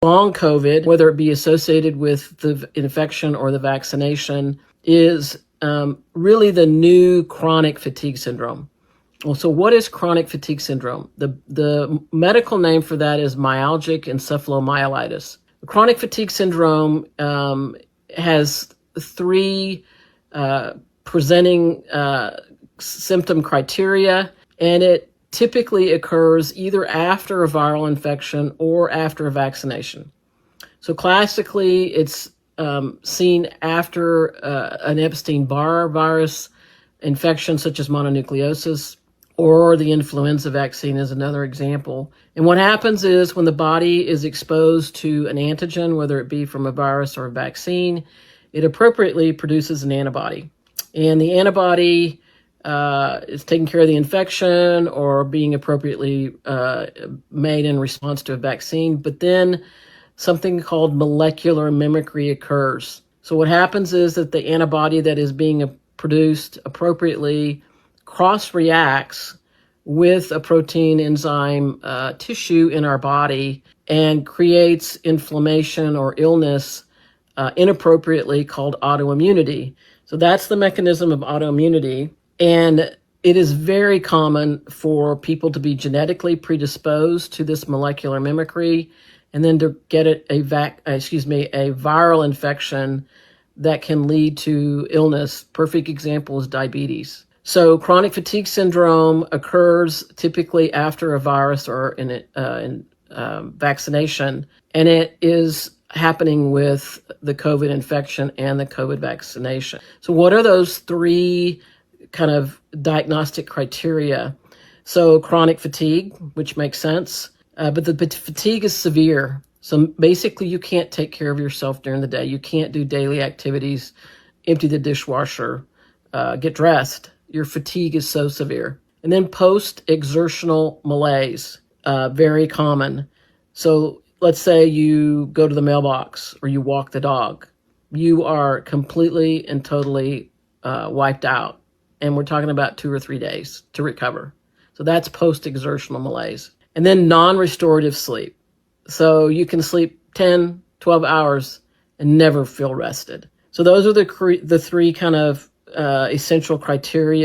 Long COVID, whether it be associated with the infection or the vaccination, is really the new chronic fatigue syndrome. Well, so what is chronic fatigue syndrome? The medical name for that is myalgic encephalomyelitis. Chronic fatigue syndrome has three presenting symptom criteria, and it typically occurs either after a viral infection or after a vaccination. So classically, it's seen after an Epstein-Barr virus infection, such as mononucleosis, or the influenza vaccine is another example. And what happens is when the body is exposed to an antigen, whether it be from a virus or a vaccine, it appropriately produces an antibody. And the antibody is taking care of the infection or being appropriately made in response to a vaccine. But then something called molecular mimicry occurs. So what happens is that the antibody that is being produced appropriately cross-reacts with a protein enzyme tissue in our body and creates inflammation or illness inappropriately called autoimmunity. So that's the mechanism of autoimmunity. And it is very common for people to be genetically predisposed to this molecular mimicry and then to get a viral infection that can lead to illness. Perfect example is diabetes. So chronic fatigue syndrome occurs typically after a virus or in vaccination, and it is happening with the COVID infection and the COVID vaccination. So what are those three kind of diagnostic criteria? So chronic fatigue, which makes sense, but the fatigue is severe. So basically you can't take care of yourself during the day. You can't do daily activities, empty the dishwasher, get dressed. Your fatigue is so severe. And then post-exertional malaise, very common. So let's say you go to the mailbox or you walk the dog. You are completely and totally wiped out. And we're talking about 2 or 3 days to recover. So that's post-exertional malaise. And then non-restorative sleep. So you can sleep 10, 12 hours and never feel rested. So those are the three kind of essential criteria